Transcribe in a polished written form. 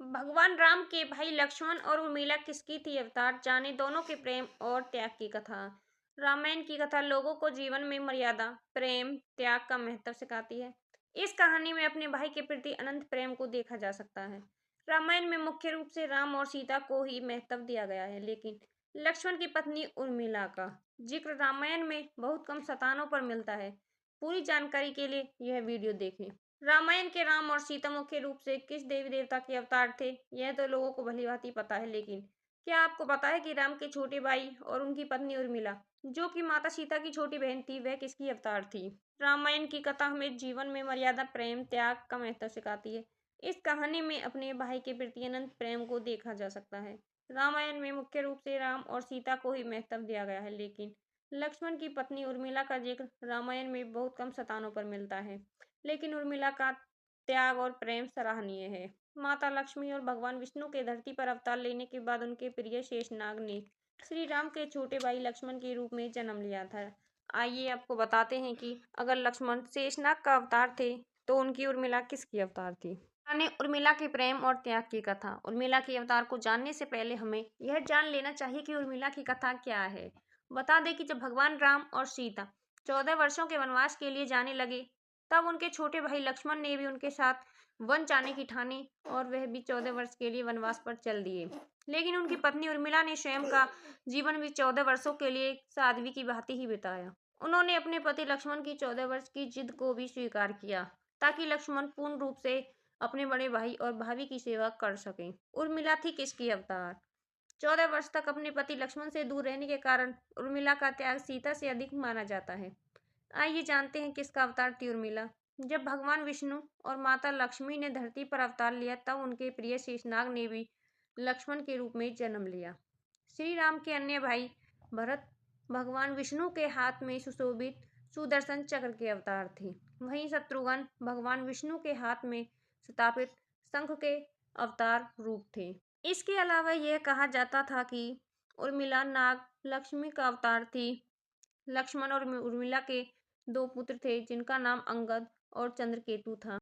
भगवान राम के भाई लक्ष्मण और उर्मिला किसकी थी अवतार, जाने दोनों के प्रेम और त्याग की कथा। रामायण की कथा लोगों को जीवन में मर्यादा, प्रेम, त्याग का महत्व सिखाती है। इस कहानी में अपने भाई के प्रति अनंत प्रेम को देखा जा सकता है। रामायण में मुख्य रूप से राम और सीता को ही महत्व दिया गया है, लेकिन लक्ष्मण की पत्नी उर्मिला का जिक्र रामायण में बहुत कम स्थानों पर मिलता है। पूरी जानकारी के लिए यह वीडियो देखें। रामायण के राम और सीता मुख्य रूप से किस देवी देवता के अवतार थे, यह तो लोगों को भलीभांति पता है, लेकिन क्या आपको पता है कि राम के छोटे भाई और उनकी पत्नी उर्मिला, जो कि माता सीता की छोटी बहन थी, वह किसकी अवतार थी। रामायण की कथा हमें जीवन में मर्यादा, प्रेम, त्याग का महत्व सिखाती है। इस कहानी में अपने भाई के प्रति अनंत प्रेम को देखा जा सकता है। रामायण में मुख्य रूप से राम और सीता को ही महत्व दिया गया है, लेकिन लक्ष्मण की पत्नी उर्मिला का जिक्र रामायण में बहुत कम स्थानों पर मिलता है। लेकिन उर्मिला का त्याग और प्रेम सराहनीय है। माता लक्ष्मी और भगवान विष्णु के धरती पर अवतार लेने के बाद उनके प्रिय शेषनाग ने श्री राम के छोटे भाई लक्ष्मण के रूप में जन्म लिया था। आइए आपको बताते हैं कि अगर लक्ष्मण शेषनाग का अवतार थे तो उनकी उर्मिला किसकी अवतार थी। जाने उर्मिला के प्रेम और त्याग की कथा। उर्मिला के अवतार को जानने से पहले हमें यह जान लेना चाहिए कि उर्मिला की कथा क्या है। बता दें कि जब भगवान राम और सीता 14 वर्षों के वनवास के लिए जाने लगे, तब उनके छोटे भाई लक्ष्मण ने भी उनके साथ वन जाने की ठानी और वह भी 14 वर्ष के लिए वनवास पर चल दिए। लेकिन उनकी पत्नी उर्मिला ने स्वयं का जीवन भी 14 वर्षों के लिए एक साध्वी की भांति ही बिताया। उन्होंने अपने पति लक्ष्मण की 14 वर्ष की जिद को भी स्वीकार किया, ताकि लक्ष्मण पूर्ण रूप से अपने बड़े भाई और भाभी की सेवा कर सकें। उर्मिला थी किसकी अवतार। 14 वर्ष तक अपने पति लक्ष्मण से दूर रहने के कारण उर्मिला का त्याग सीता से अधिक माना जाता है। आइए जानते हैं किसका अवतार थी उर्मिला। जब भगवान विष्णु और माता लक्ष्मी ने धरती पर अवतार लिया, तब उनके प्रिय शेषनाग ने भी लक्ष्मण के रूप में जन्म लिया। श्री राम के अन्य भाई भरत भगवान विष्णु के हाथ में सुशोभित सुदर्शन चक्र के अवतार थे। वहीं शत्रुघ्न भगवान विष्णु के हाथ में स्थापित शंख के अवतार रूप थे। इसके अलावा यह कहा जाता था कि उर्मिला नाग लक्ष्मी का अवतार थी। लक्ष्मण और उर्मिला के 2 पुत्र थे, जिनका नाम अंगद और चंद्रकेतु था।